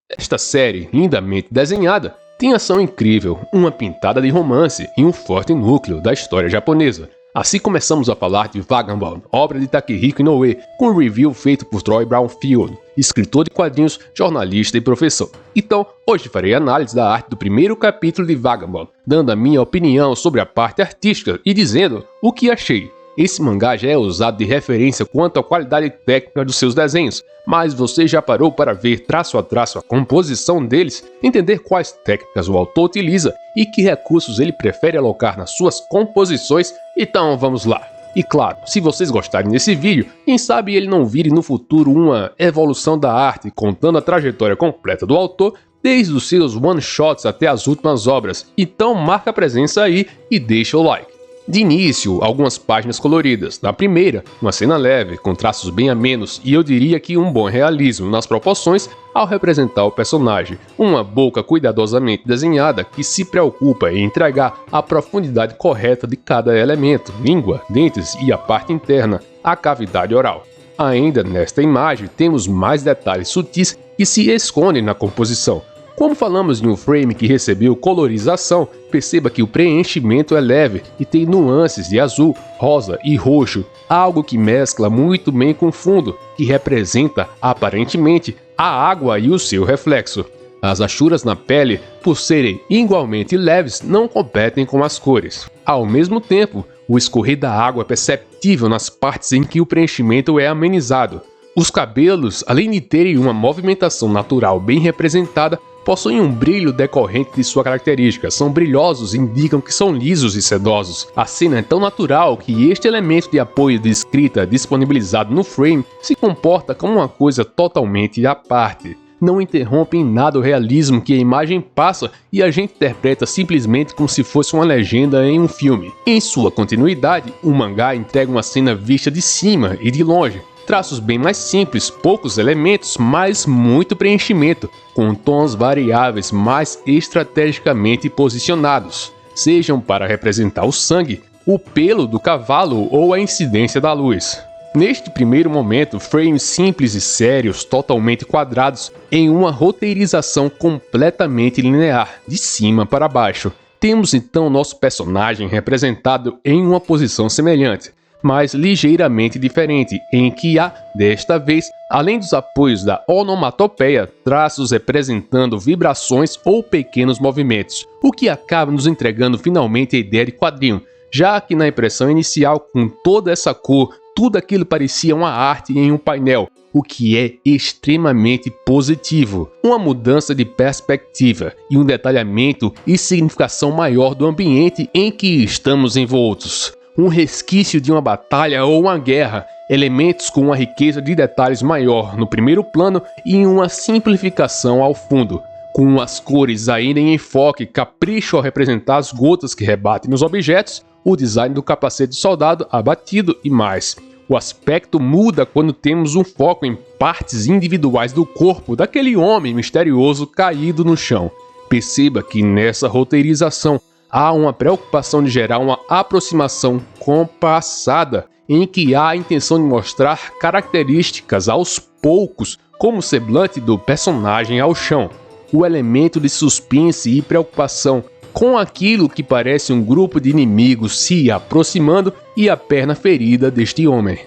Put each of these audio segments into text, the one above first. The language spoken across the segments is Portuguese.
Esta série, lindamente desenhada, tem ação incrível, uma pintada de romance e um forte núcleo da história japonesa. Assim começamos a falar de Vagabond, obra de Takehiko Inoue, com um review feito por Troy Brownfield, escritor de quadrinhos, jornalista e professor. Então, hoje farei análise da arte do primeiro capítulo de Vagabond, dando a minha opinião sobre a parte artística e dizendo o que achei. Esse mangá já é usado de referência quanto à qualidade técnica dos seus desenhos, mas você já parou para ver traço a traço a composição deles, entender quais técnicas o autor utiliza e que recursos ele prefere alocar nas suas composições? Então vamos lá! E claro, se vocês gostarem desse vídeo, quem sabe ele não vire no futuro uma evolução da arte contando a trajetória completa do autor, desde os seus one-shots até as últimas obras. Então marca a presença aí e deixa o like. De início, algumas páginas coloridas. Na primeira, uma cena leve, com traços bem amenos e eu diria que um bom realismo nas proporções ao representar o personagem. Uma boca cuidadosamente desenhada que se preocupa em entregar a profundidade correta de cada elemento, língua, dentes e a parte interna, a cavidade oral. Ainda nesta imagem temos mais detalhes sutis que se escondem na composição. Como falamos em um frame que recebeu colorização, perceba que o preenchimento é leve e tem nuances de azul, rosa e roxo, algo que mescla muito bem com o fundo, que representa, aparentemente, a água e o seu reflexo. As achuras na pele, por serem igualmente leves, não competem com as cores. Ao mesmo tempo, o escorrer da água é perceptível nas partes em que o preenchimento é amenizado. Os cabelos, além de terem uma movimentação natural bem representada, possuem um brilho decorrente de sua característica, são brilhosos e indicam que são lisos e sedosos. A cena é tão natural que este elemento de apoio de escrita disponibilizado no frame se comporta como uma coisa totalmente à parte. Não interrompe em nada o realismo que a imagem passa e a gente interpreta simplesmente como se fosse uma legenda em um filme. Em sua continuidade, o mangá entrega uma cena vista de cima e de longe. Traços bem mais simples, poucos elementos, mas muito preenchimento, com tons variáveis mais estrategicamente posicionados, sejam para representar o sangue, o pelo do cavalo ou a incidência da luz. Neste primeiro momento, frames simples e sérios, totalmente quadrados, em uma roteirização completamente linear, de cima para baixo. Temos então nosso personagem representado em uma posição semelhante, mas ligeiramente diferente, em que há, desta vez, além dos apoios da onomatopeia, traços representando vibrações ou pequenos movimentos, o que acaba nos entregando finalmente a ideia de quadrinho, já que na impressão inicial, com toda essa cor, tudo aquilo parecia uma arte em um painel, o que é extremamente positivo. Uma mudança de perspectiva e um detalhamento e significação maior do ambiente em que estamos envoltos. Um resquício de uma batalha ou uma guerra, elementos com uma riqueza de detalhes maior no primeiro plano e uma simplificação ao fundo, com as cores ainda em enfoque, capricho ao representar as gotas que rebatem nos objetos, o design do capacete do soldado abatido e mais. O aspecto muda quando temos um foco em partes individuais do corpo daquele homem misterioso caído no chão. Perceba que nessa roteirização há uma preocupação de gerar uma aproximação compassada, em que há a intenção de mostrar características aos poucos, como o semblante do personagem ao chão, o elemento de suspense e preocupação com aquilo que parece um grupo de inimigos se aproximando e a perna ferida deste homem.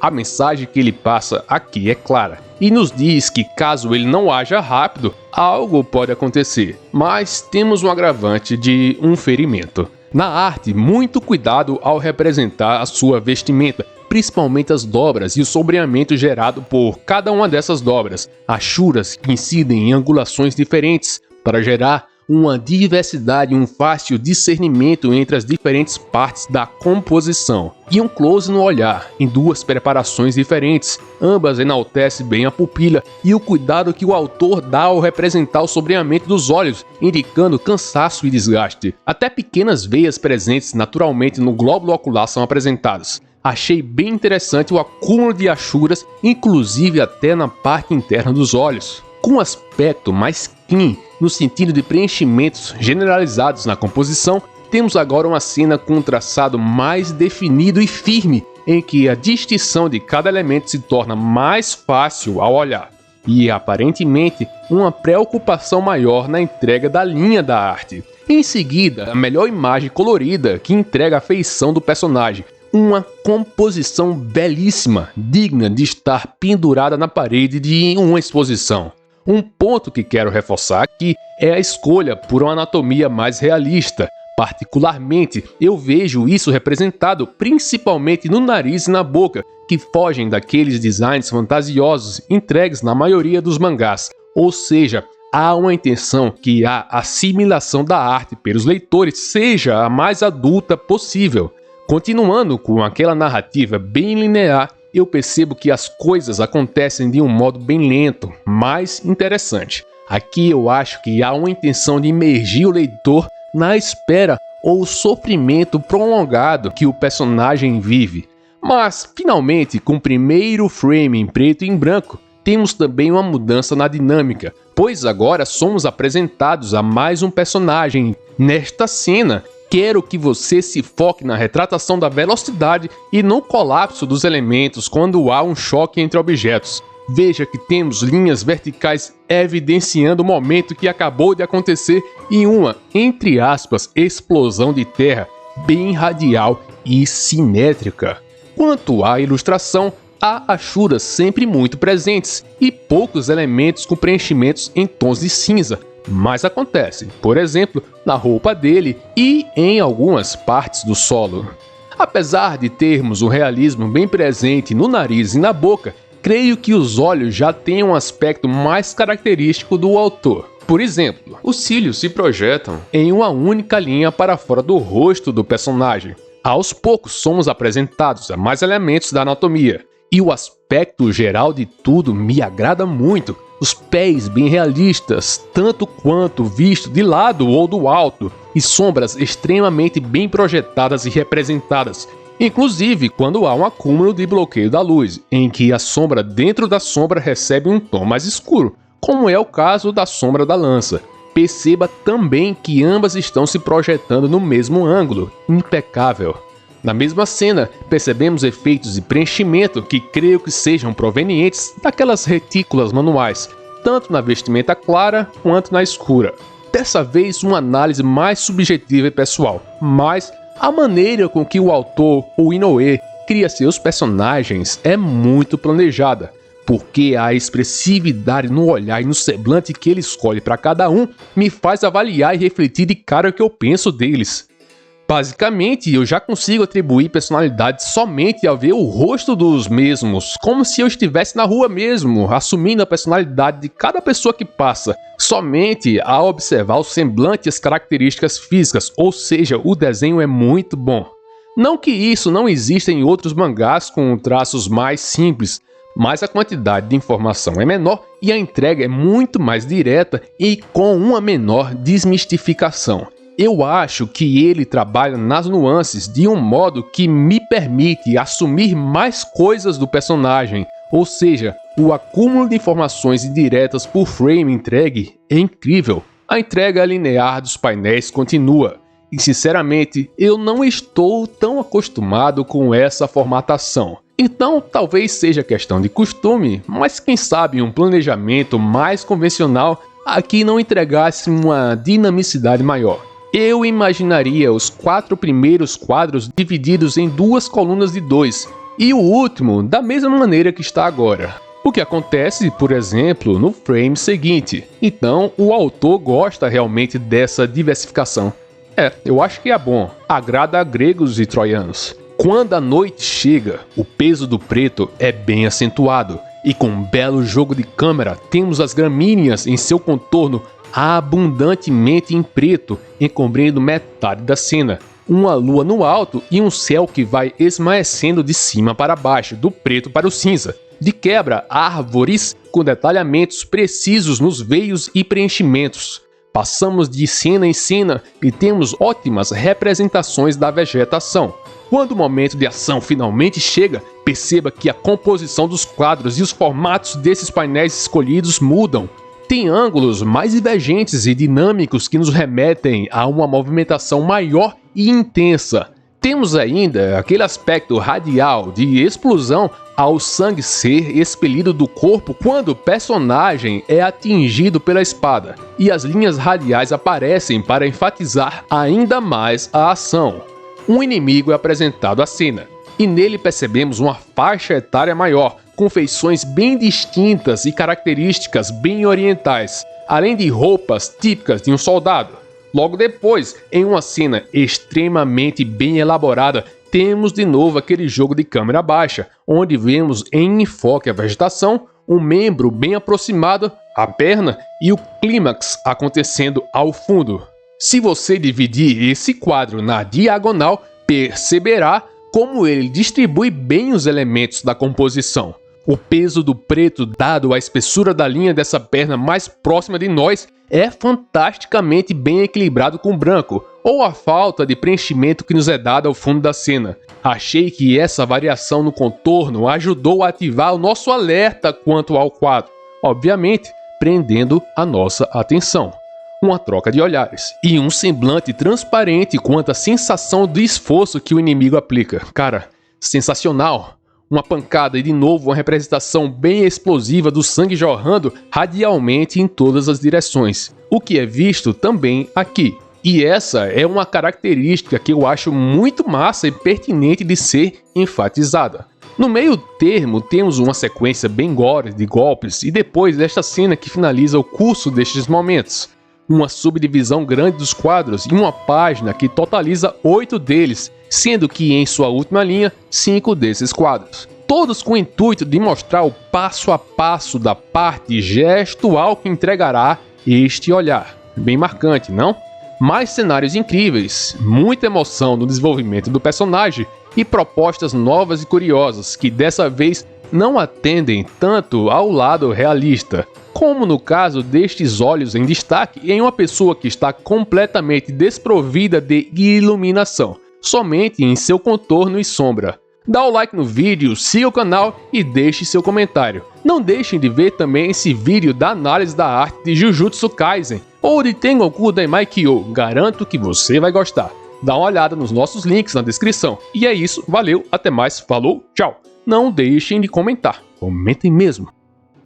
A mensagem que ele passa aqui é clara e nos diz que caso ele não haja rápido, algo pode acontecer, mas temos um agravante de um ferimento. Na arte, muito cuidado ao representar a sua vestimenta, principalmente as dobras e o sombreamento gerado por cada uma dessas dobras, achuras que incidem em angulações diferentes para gerar uma diversidade e um fácil discernimento entre as diferentes partes da composição. E um close no olhar, em duas preparações diferentes, ambas enaltecem bem a pupila e o cuidado que o autor dá ao representar o sombreamento dos olhos, indicando cansaço e desgaste. Até pequenas veias presentes naturalmente no glóbulo ocular são apresentadas. Achei bem interessante o acúmulo de achuras, inclusive até na parte interna dos olhos. Com um aspecto mais clean, no sentido de preenchimentos generalizados na composição, temos agora uma cena com um traçado mais definido e firme, em que a distinção de cada elemento se torna mais fácil ao olhar. e, aparentemente, uma preocupação maior na entrega da linha da arte. Em seguida, a melhor imagem colorida que entrega a feição do personagem. Uma composição belíssima, digna de estar pendurada na parede de uma exposição. Um ponto que quero reforçar aqui é a escolha por uma anatomia mais realista. Particularmente, eu vejo isso representado principalmente no nariz e na boca, que fogem daqueles designs fantasiosos entregues na maioria dos mangás. Ou seja, há uma intenção que a assimilação da arte pelos leitores seja a mais adulta possível. Continuando com aquela narrativa bem linear, eu percebo que as coisas acontecem de um modo bem lento, mas interessante. Aqui eu acho que há uma intenção de imergir o leitor na espera ou sofrimento prolongado que o personagem vive. Mas, finalmente, com o primeiro frame em preto e em branco, temos também uma mudança na dinâmica, pois agora somos apresentados a mais um personagem. Nesta cena, quero que você se foque na retratação da velocidade e no colapso dos elementos quando há um choque entre objetos. Veja que temos linhas verticais evidenciando o momento que acabou de acontecer e uma, entre aspas, explosão de terra bem radial e simétrica. Quanto à ilustração, há achuras sempre muito presentes e poucos elementos com preenchimentos em tons de cinza, mas acontece, por exemplo, na roupa dele e em algumas partes do solo. Apesar de termos um realismo bem presente no nariz e na boca, creio que os olhos já têm um aspecto mais característico do autor. Por exemplo, os cílios se projetam em uma única linha para fora do rosto do personagem. Aos poucos somos apresentados a mais elementos da anatomia, e o aspecto geral de tudo me agrada muito. Os pés bem realistas, tanto quanto visto de lado ou do alto, e sombras extremamente bem projetadas e representadas. Inclusive quando há um acúmulo de bloqueio da luz, em que a sombra dentro da sombra recebe um tom mais escuro, como é o caso da sombra da lança. Perceba também que ambas estão se projetando no mesmo ângulo, impecável. Na mesma cena, percebemos efeitos de preenchimento que creio que sejam provenientes daquelas retículas manuais, tanto na vestimenta clara quanto na escura. Dessa vez uma análise mais subjetiva e pessoal, mas a maneira com que o autor, o Inoue, cria seus personagens é muito planejada, porque a expressividade no olhar e no semblante que ele escolhe para cada um me faz avaliar e refletir de cara o que eu penso deles. Basicamente, eu já consigo atribuir personalidade somente ao ver o rosto dos mesmos, como se eu estivesse na rua mesmo, assumindo a personalidade de cada pessoa que passa, somente ao observar o semblante e as características físicas, ou seja, o desenho é muito bom. Não que isso não exista em outros mangás com traços mais simples, mas a quantidade de informação é menor e a entrega é muito mais direta e com uma menor desmistificação. Eu acho que ele trabalha nas nuances de um modo que me permite assumir mais coisas do personagem, ou seja, o acúmulo de informações indiretas por frame entregue é incrível. A entrega linear dos painéis continua, e sinceramente eu não estou tão acostumado com essa formatação. Então talvez seja questão de costume, mas quem sabe um planejamento mais convencional aqui não entregasse uma dinamicidade maior. Eu imaginaria os 4 primeiros quadros divididos em 2 colunas de 2 e o último da mesma maneira que está agora. O que acontece, por exemplo, no frame seguinte. Então, o autor gosta realmente dessa diversificação. Eu acho que é bom. Agrada a gregos e troianos. Quando a noite chega, o peso do preto é bem acentuado. E com um belo jogo de câmera, temos as gramíneas em seu contorno abundantemente em preto, encobrindo metade da cena. Uma lua no alto e um céu que vai esmaecendo de cima para baixo, do preto para o cinza. De quebra, árvores com detalhamentos precisos nos veios e preenchimentos. Passamos de cena em cena e temos ótimas representações da vegetação. Quando o momento de ação finalmente chega, perceba que a composição dos quadros e os formatos desses painéis escolhidos mudam. Tem ângulos mais divergentes e dinâmicos que nos remetem a uma movimentação maior e intensa. Temos ainda aquele aspecto radial de explosão ao sangue ser expelido do corpo quando o personagem é atingido pela espada, e as linhas radiais aparecem para enfatizar ainda mais a ação. Um inimigo é apresentado à cena, e nele percebemos uma faixa etária maior, com feições bem distintas e características bem orientais, além de roupas típicas de um soldado. Logo depois, em uma cena extremamente bem elaborada, temos de novo aquele jogo de câmera baixa, onde vemos em enfoque a vegetação, um membro bem aproximado, a perna e o clímax acontecendo ao fundo. Se você dividir esse quadro na diagonal, perceberá como ele distribui bem os elementos da composição. O peso do preto dado à espessura da linha dessa perna mais próxima de nós é fantasticamente bem equilibrado com o branco, ou a falta de preenchimento que nos é dada ao fundo da cena. Achei que essa variação no contorno ajudou a ativar o nosso alerta quanto ao quadro, obviamente prendendo a nossa atenção. Uma troca de olhares e um semblante transparente quanto à sensação de esforço que o inimigo aplica. Cara, sensacional! Uma pancada e de novo uma representação bem explosiva do sangue jorrando radialmente em todas as direções, o que é visto também aqui. E essa é uma característica que eu acho muito massa e pertinente de ser enfatizada. No meio termo temos uma sequência bem gore de golpes e depois desta cena que finaliza o curso destes momentos. Uma subdivisão grande dos quadros e uma página que totaliza 8 deles, sendo que em sua última linha, 5 desses quadros. Todos com o intuito de mostrar o passo a passo da parte gestual que entregará este olhar. Bem marcante, não? Mais cenários incríveis, muita emoção no desenvolvimento do personagem e propostas novas e curiosas que dessa vez não atendem tanto ao lado realista, como no caso destes olhos em destaque em uma pessoa que está completamente desprovida de iluminação, somente em seu contorno e sombra. Dá o like no vídeo, siga o canal e deixe seu comentário. Não deixem de ver também esse vídeo da análise da arte de Jujutsu Kaisen ou de Tengoku Danmachi Kyo, garanto que você vai gostar. Dá uma olhada nos nossos links na descrição. E é isso, valeu, até mais, falou, tchau. Não deixem de comentar, comentem mesmo.